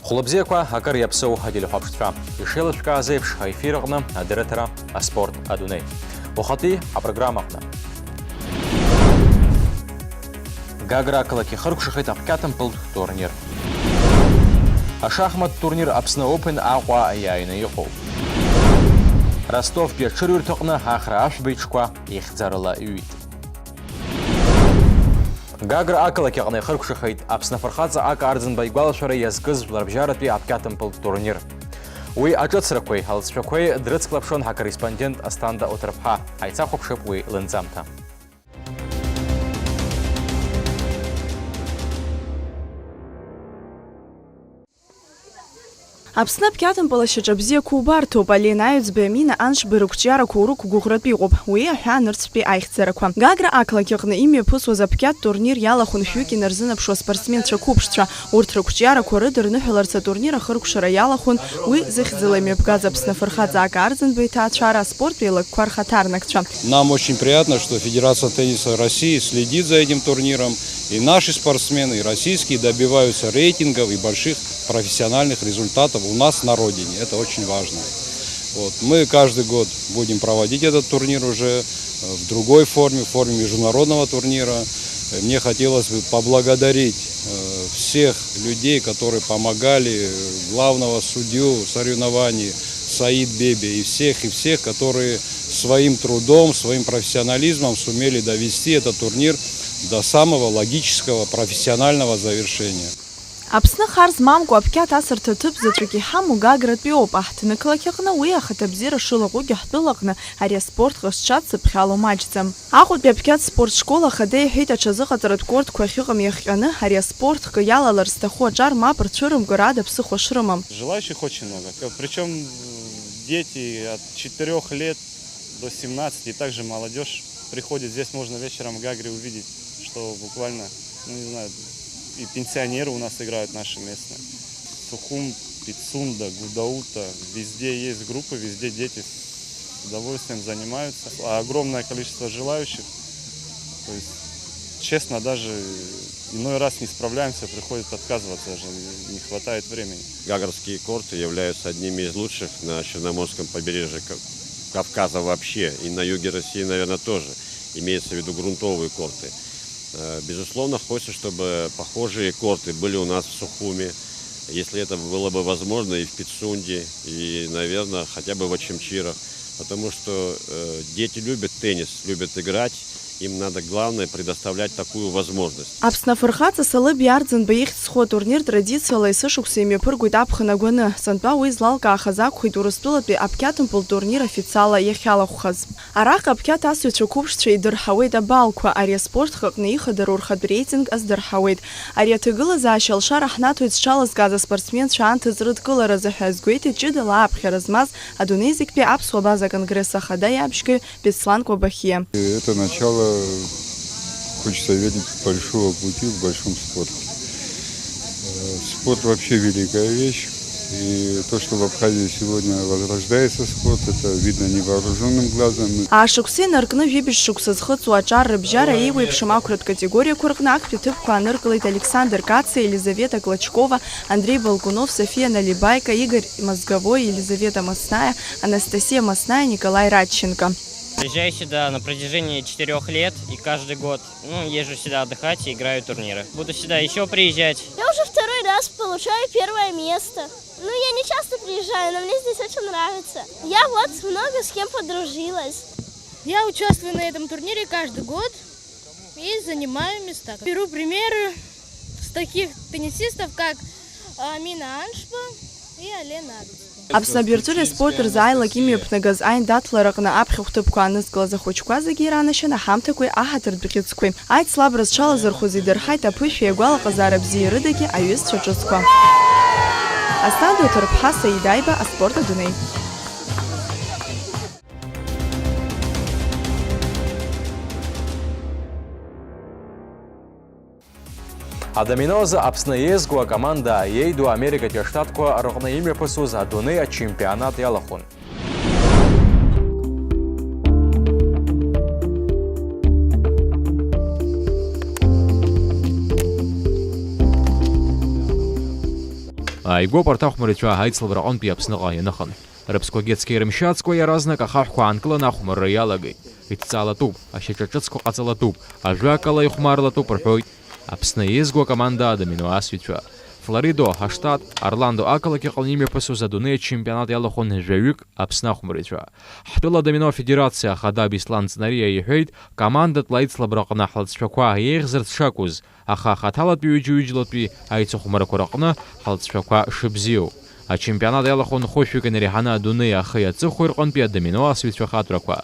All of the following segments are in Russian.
Хлопзеква, акар япсоу хадили хапштра. Ишелов казевш хайфиргна, адеретера, спорт адуней. Бухати, а программахна. Гагра калаки харкшахит апкатам пыл турнир. А шахмат турнир Апсна Опен Аква Аяйна Йохов. Ростов Печерюр Токна Ахра Ашбичква Ихцарла Юит. Гагра Акалаки Харкшахит Апсна Фархадза Ака Ардзен Байгвалшара Язгыз Ларбжаратви Апкатам пыл турнир. Уи Аджацраквей Халцшаквей Дрыцклапшон корреспондент Астанда Отрапха Айцахопшеп Уи Лензамта. Апсна п'ятим палащаджабзия кубарту балинают збемина анш бирукчара курук гугратбигуб. Уи ахя нырцпи айхцераква. Гагра аклакиqna ими пусва за п'ят турнир ялахун хюки нарзынапшо спортсменча кубшча. Урт рукчара коридор нухеларца турнира хыркшара ялахун уи зыхзылами бгаз Апсна Фархадза Ака Ардзенбейта чара спорт прилак квархатарнакча. Нам очень приятно, что Федерация тенниса России следит за этим турниром. И наши спортсмены, и российские, добиваются рейтингов и больших профессиональных результатов у нас на родине. Это очень важно. Вот. Мы каждый год будем проводить этот турнир уже в другой форме, в форме международного турнира. Мне хотелось бы поблагодарить всех людей, которые помогали, главного судью соревнований Саид Беби и всех, которые своим трудом, своим профессионализмом сумели довести этот турнир до самого логического профессионального завершения. Апсна харз мамку апкят асырты түп зэтрики хаму гаграт биоп ахтыны калакиqna уи ахатабзира шылагу гяхтылaqna ария спорт гъышчацы пхялу маджзам. Ахут бяпкят спорт школа хадей хит ачазыqaтрат корт квахиqam яхqаны ария спорт кыялалар стаху аджар мапр чырым гырада псыхо шрымам. Желающих очень много, причем дети от 4 лет до 17 и также молодежь приходит. Здесь можно вечером в Гагре увидеть, что буквально, не знаю, и пенсионеры у нас играют наши местные. Сухум, Пицунда, Гудаута, везде есть группы, везде дети с удовольствием занимаются. А огромное количество желающих, то есть, честно, даже иной раз не справляемся, приходится отказываться, даже не хватает времени. Гагарские корты являются одними из лучших на Черноморском побережье Кавказа вообще, и на юге России, наверное, тоже. Имеется в виду грунтовые корты. Безусловно, хочется, чтобы похожие корты были у нас в Сухуме, если это было бы возможно, и в Пицунде, и, наверное, хотя бы в Очимчирах. Потому что дети любят теннис, любят играть. Им надо, главное, предоставлять такую возможность. Апсна Фархадза салыб ярдзен бейхт схо турнир традициялай сышуксеми пыргуйт апхына гуны. Сантба уи злалка ахазак хуйт урыстылатби апкятым пыл турнир официала яхялахухаз. Арах апкят асуйчу кубшча и дырхауэйда балква. Ария спорт хакны ихадар урхад рейтинг аз дырхауэйд. Ария тыгыла за ашалшар ахнатуйт шалас газа спортсмен шаанты зрыдкыла разахазгуэйты чидыла апхеразмаз адунезикпи апсуа база конгресса хада ябшкы бесланква бахия. Это начало, хочется верить, большого пути в большом спорте. Спорт вообще великая вещь. И то, что в Абхазии сегодня возрождается спорт, это видно невооруженным глазом. А шуксы наркны вибиш шуксыз хыцу ачар рыбжара и выпшимакрут категория куркнак питывку аныркалайт Александр Каца, Елизавета Клочкова, Андрей Балкунов, София Налибайка, Игорь Мозговой, Елизавета Масная, Анастасия Масная, Николай Радченко. Приезжаю сюда на протяжении 4 лет и каждый год езжу сюда отдыхать и играю турниры. Буду сюда еще приезжать. Я уже 2-й раз получаю 1-е место. Я не часто приезжаю, но мне здесь очень нравится. Я много с кем подружилась. Я участвую на этом турнире каждый год и занимаю места. Беру примеры с таких теннисистов, как Амина Аншпа и Алена Абец. Апсна биртуре спортер зайла кими пнагаз айн датларакна апхухтыпку анызгла захочква загиранашана хамтакуй ахатыр бихицкуй. Айт слаб разчала зархузидер хайта пыфи ягуала казара бзи рыдаки аюз чачусква. Астанду тарпхаса и дайба а спорта дуней. Адаминоза Апсна езгуа команда ейду Америка тештаткуа рогна имя пасуза Адунея чемпионат ялахун. Ааигәоуп арҭ ахәмаррацәа аицлабра аҟынтәи Аԥсныҟа ианыхан. Рыԥсқәагьы цқьа-ирымшьацкәа иаразнак ахаҳәқәа аанкыланы ахәмарра иалагеит. Иҭҵаалатәуп, ашьаҿаҿыцқәа ҟаҵалатәуп, ажәакала ихәмаарлатәуп рҳәоит Аԥсны иеизго акоманда адомино асҩцәа. Флоридо, аштат, Орландо ақалақь аҟны имҩаԥысуаз адунеи ачемпионат иалахәын жәаҩык Аԥсны ахәмаррацәа. Ҳтәыла адомино афедерациа ахада Беслан Ҵнариа иҳәеит, командатәла аицлабра аҟны ҳлаҵшәақәа еиӷьзарц шакәыз, аха ахаҭалатәи ҩыџьа-ҩыџьалатәи аицыхәмарақәа рҟны ҳлаҵшәақәа шыбзиоу. Ачемпионат иалахәын хәышәҩык инеиҳаны адунеи ахи аҵыхәеи рҟынтәи адомино асҩцәа хатәрақәа.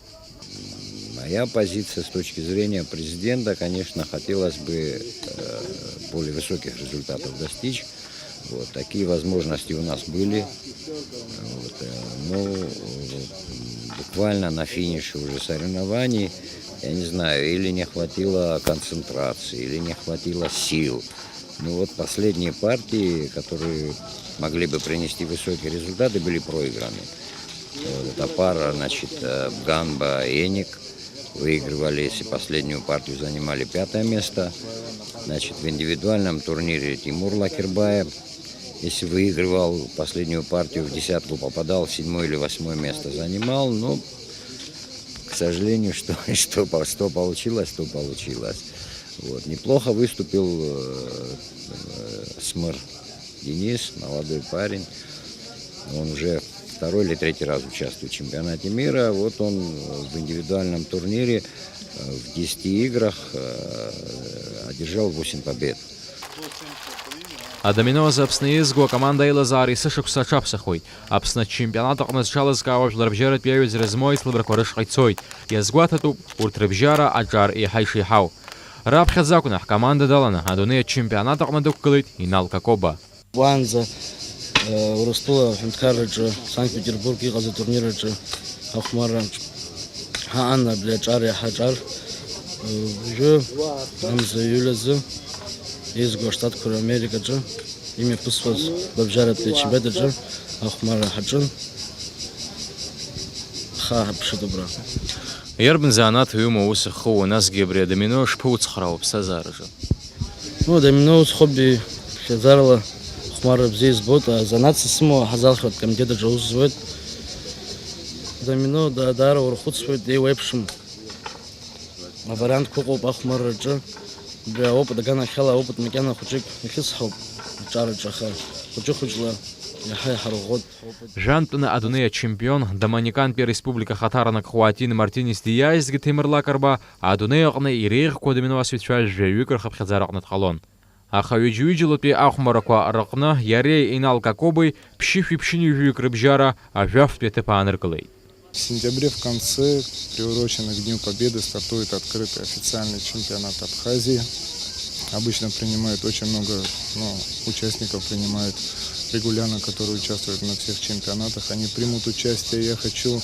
Моя позиция с точки зрения президента, конечно, хотелось бы более высоких результатов достичь. Вот, такие возможности у нас были. Вот, но буквально на финише уже соревнований, я не знаю, или не хватило концентрации, или не хватило сил. Ну вот последние партии, которые могли бы принести высокие результаты, были проиграны. Вот, это пара, значит, Ганба-Эник. Выигрывали, если последнюю партию занимали 5-е место. Значит, в индивидуальном турнире Тимур Лакербаев, если выигрывал последнюю партию в десятку, попадал в 7-е или 8-е место, занимал. Но, к сожалению, что получилось, то получилось. Вот. Неплохо выступил Смыр Денис, молодой парень. Он уже второй или третий раз участвует в чемпионате мира. Вот он в индивидуальном турнире в 10 играх одержал 8 побед. Адомино за Аԥсны иеизго акоманда еилазаара исышықәса аҽаԥсахуеит. Аԥсны ачемпионат аҟны зҽалазкаауа жәлар рыбжьаратә иаҩаӡара змоу аицлабрақәа рышҟа ицоит. Иазгәаҭатәуп урҭ рыбжьара аҿар еиҳа ишеиҳау. Раԥхьаӡа акәны ҳкоманда даланы адунеи ачемпионат аҟны дықәгылеит Инал Какоба. Урыстәыла аҳәынҭқарраҿы, Санкт-Петербург иҟаз атурнираҿы ахәмарраҿ ҳаан абри аҿар иаҳа аҿар. Уажәы амза иҩлазы еизго аштатқәа Америкаҿы имҩаԥысуаз лабжьаратәи ачемпионатаҿы ахәмарра ҳаҿын. Ҳаҳаԥшит убра. Иарбан занааҭ ҩыма ус ахыуа, насгьы абри адомино шԥауцхраауа аԥсҭазаараҿы? Адомино ус хобби ԥхьаӡарала хәмарра бзиа избоит, занааҭс исымоу аҳазалхратә комитет аҿы аус зуеит. Адомино даара урхәыцуеит, еиуеиԥшым авариантқәа ыҟоуп ахәмарраҿы. Убри аопыт аганахьала аопыт макьана хәыҷык ихьысҳауп аҿараҿы, аха хәыҷы-хәыҷла иаҳа иҳарӷәӷәоит. Жәантәны адунеи ачемпион Доминикантәи Ареспублика ахаҭарнак Хуатин Мартинес диааизгьы Ҭемыр Лакарба адунеи аҟны иреиӷьқәо адомино асҩцәа жәаҩык рхыԥхьаӡара аҟны дҟалон. Аха ҩыџьа-ҩыџьалатәи ахәмарақәа рыҟны иареи Инал Какобеи ԥшьышәи-ԥшьынҩажәаҩык рыбжьара ажәафтәи аҭыԥ ааныркылеит. В сентябре в конце, приурочено к Дню Победы, стартует открытый официальный чемпионат Абхазии. Обычно принимают очень много участников, принимают регулярно, которые участвуют на всех чемпионатах. Они примут участие. Я хочу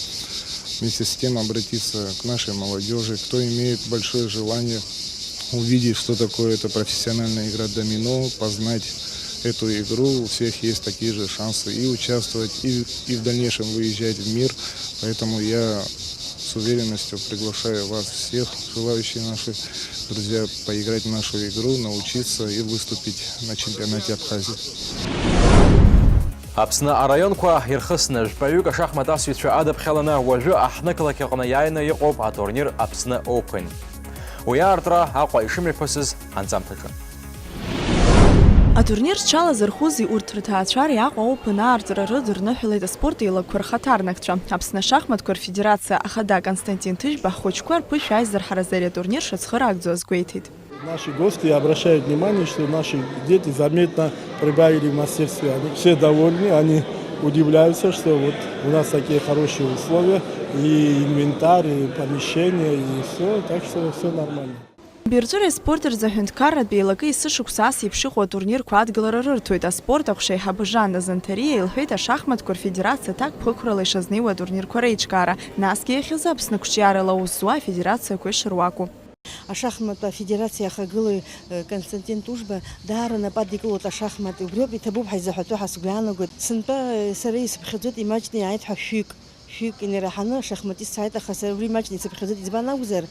вместе с тем обратиться к нашей молодежи, кто имеет большое желание увидеть, что такое это профессиональная игра домино, познать эту игру. У всех есть такие же шансы и участвовать, и в дальнейшем выезжать в мир. Поэтому я с уверенностью приглашаю вас всех, желающие наши друзья, поиграть в нашу игру, научиться и выступить на чемпионате Абхазии. Аԥсны араионқәа ирхысны жәпаҩык ашахмат асҩцәа адыԥхьаланы уажәы аҳнықалақь аҟны иааины иҟоуп атурнир Аԥсны Open. Уи аартра Аҟәа ишымҩаԥысыз анҵамҭаҿы. Атурнир зҽалазырхәызи урҭ рҭаацәа Аҟәа Open аартра рыдырныҳәалеит аспорт еилагақәа рхаҭарнакцәа. Аԥсны ашахматқәа рфедерациа ахада Константин Тыжьба ҳхәыҷқәа рԥышә аизырҳараз ари атурнир шыцхыраагӡо азгәеиҭеит. Наши гости обращают внимание, что наши дети заметно прибавили в мастерстве. Они все довольны, они удивляются, что вот у нас такие хорошие условия, и инвентарь, и помещение, и все, так что все нормально. Бирҵәыра аспорт рзаҳәынҭқарратә еилагеи есышықәса ас еиԥш иҟоу атурнирқәа адгылара рырҭоит. Аспорт ахәшеиҳабы Жанна Занҭариа илҳәеит ашахматқәа рфедерациа аҭак ԥықәрала ишазнеиуа атурнирқәа реиҿкаара. Насгьы иахьазы Аԥсны қәҿиарала аус зуа афедерациақәа ишыруаку. Ашахмат афедерациа ахагылаҩ Константин Тужба даара напы адикылоит ашахмат. Убриоуп иҭабуп ҳаизаҳәатәу ҳасгәаанагоит. Сынтәа сара исыԥхьаӡоит имаҷны иааит ҳәа шәҩык шәҩык инераҳаны шахматист сааит, аха сара убри маҷны исыԥхьаӡеит. Избан акәзар,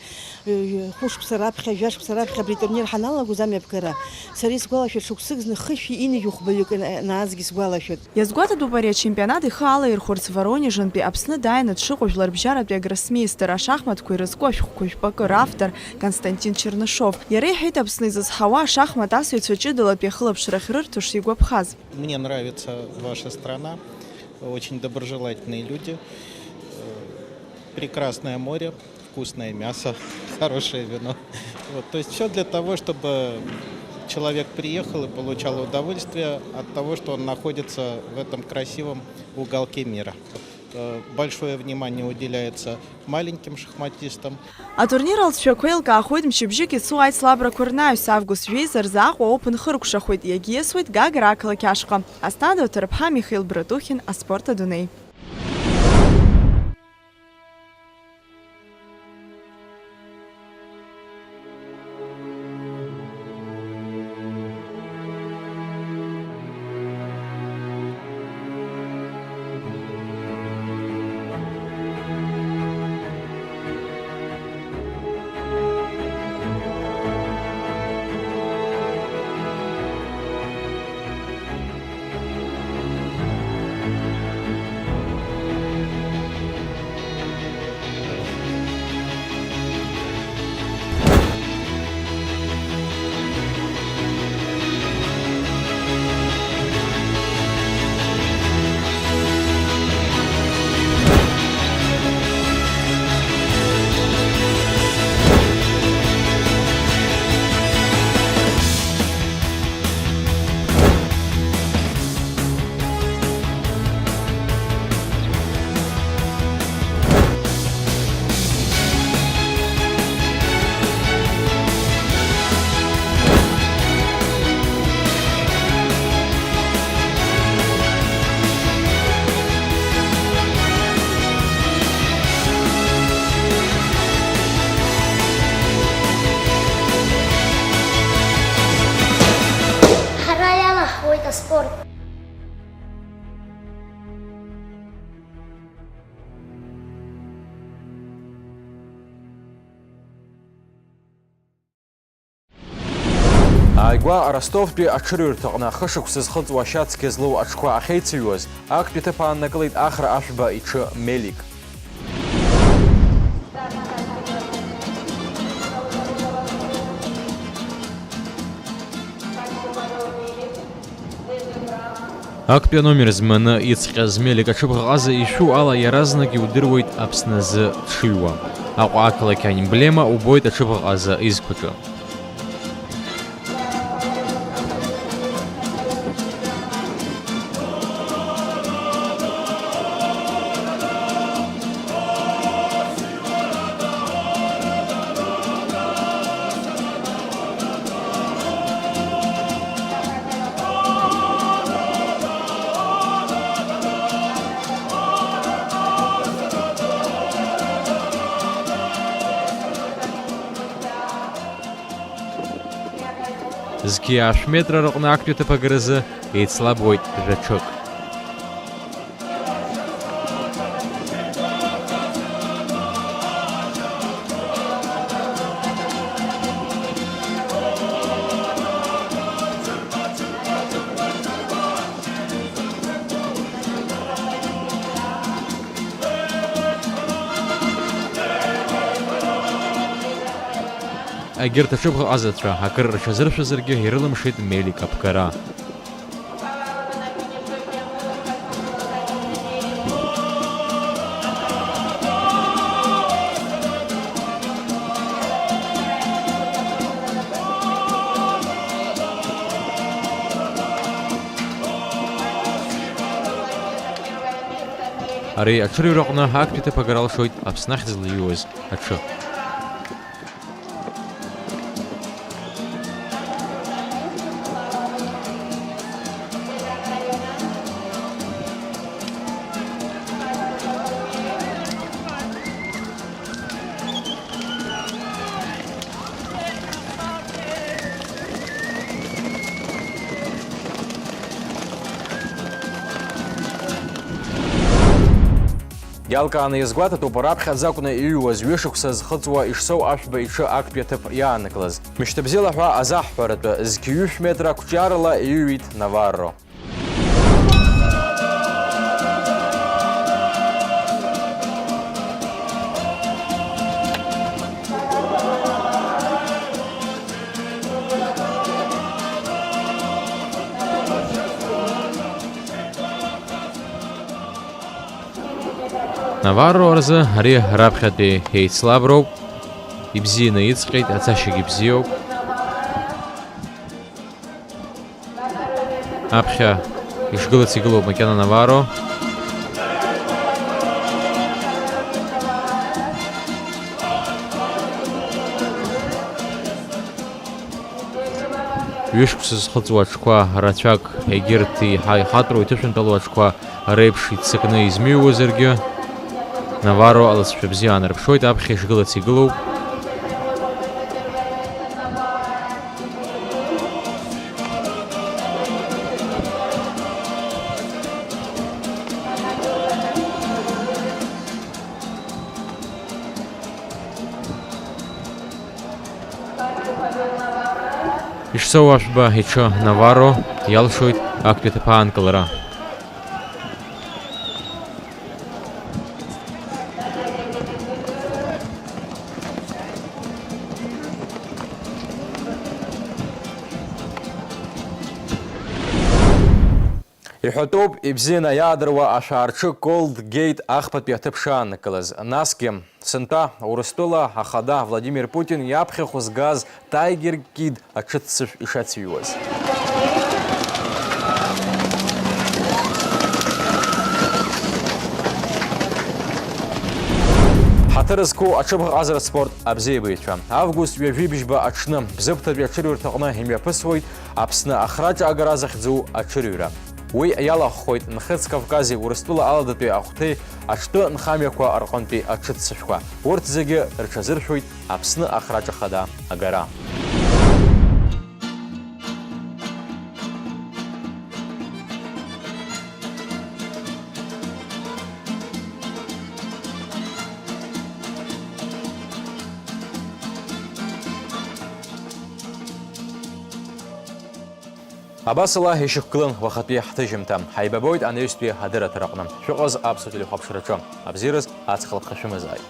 хәышықәса раԥхьа, жәашықәса раԥхьа абри атурнир ҳаналагоз амҩаԥгара, сара исгәалашәоит шықәсык зны хышәи инажьу хәбаҩык наазгьы сгәалашәоит. Иазгәаҭатәуп ари ачемпионат ихы алаирхәырц Воронежынтәи Аԥсны дааины дшыҟоу жәларбжьаратәи агроссмейстер ашахматқәа ирызку ашәҟәқәа жәпакы равтор Константин Чернышов. Иара иҳәеит Аԥсны изызҳауа ашахмат асыҩцәа ҷыдалатәи ахылаԥшрахь рырҭош игәаԥхаз. Мне нравится ваша страна, очень доброжелательные люди, прекрасное море, вкусное мясо, хорошее вино. Вот, то есть все для того, чтобы человек приехал и получал удовольствие от того, что он находится в этом красивом уголке мира. Большое внимание уделяется маленьким шахматистам. Атурнир алҵшәақәа еилкаахоит мчыбжьык ицу аицлабрақәа рнаҩс август жәеиза рзааҟәа Open хыркәшахоит, иагьиасуеит Гагра ақалақь ашҟа. Астада уҭарԥҳа Михаил Братухин, аспорт адунеи. спорт. Ааигәа Ростовтәи аҽырҩырҭаҟны ахышықәса зхыҵуа ашьацқьа злоу аҽқәа ахьеицыҩуаз, актәи ҭыԥ ааннакылеит Ахра ашәба иҽы Мелик. Актәи аномер зманы иҵҟьаз Мелик аҽыбӷаҟаза ишәу ала иаразнак иудыруеит Аԥсны азы дшыҩуа. Аҟәа ақалақь аемблема убоит аҽыбӷаҟаза изқәаҿы. Зқьи 10 метра рыҟны актәи ҭыԥ агаразы еицлабуеит жәаҽык. Егьырҭ аҽыбӷаҟазацәа акыр рҽазыршәазаргьы ирылымшеит Мелик аԥгара. Ари аҽырҩраҟны актәи ҭыԥ агара алшоит Аԥсны ахь дызлаиуаз аҽы. Иалкааны иазгәаҭатәуп раԥхьаӡа акәны иҩуаз ҩышықәса зхыҵуа ишсоу ашәба иҽы актәи аҭыԥ иаанакылаз. Мышьҭабзиала ҳәа азаҳҳәаратәы зқьҩышә метра қәҷарала иҩит Наварро. Наварро рзы ари раԥхьатәи еицлаброуп, ибзианы иҵҟьеит, ацашьагьы бзиоуп. Аԥхьа ишгылац игылоуп макьана Наварро. Ҩышықәса зхыҵуа аҽқәа рацәак егьырҭ ихатәроу иҭышәынтәалоу аҽқәа реиԥш иццакны измыҩуазаргьы Наварро алаҵшәа бзиа аанарԥшуеит, аԥхьа ишгылац игылоуп. Ишсоу ашәба иҽы Наварро иалшоит актәи аҭыԥ аанкылара. Иҳәатәоуп ибзианы иаадыруа ашәаарҽы Gold Gate ахԥатәи аҭыԥ шааннакылаз. Насгьы сынтәа Урыстәыла ахада Владимир Путин иаԥхьахә згаз Tiger Kid аҽыццышә ишацыҩуаз. Ҳаҭыр зқәу аҽыбӷаҟазаратә спорт абзиабаҩцәа. Август ҩажәибжьба аҽны Бзыԥҭатәи аҽырҩырҭаҟны имҩаԥысуеит Аԥсны ахраҿаагара захьӡу аҽырҩра. Уи иалаххоит Нхыҵ Кавкази Урыстәыла аладатәи ахәҭеи аҽтәы нхамҩақәа рҟынтәи аҽыццышәқәа. Урҭ зегьы рҽазыршәоит Аԥсны ахраҿ ахада агара. Абасала ишьақәгылан уахатәи ҳҭыжьымҭа. Ҳаибабоит анаҩстәи адырраҭар аҟны. Шәыҟаз аԥсуа телехәаԥшраҿы. Абзиараз ацхылԥха шәымазааит.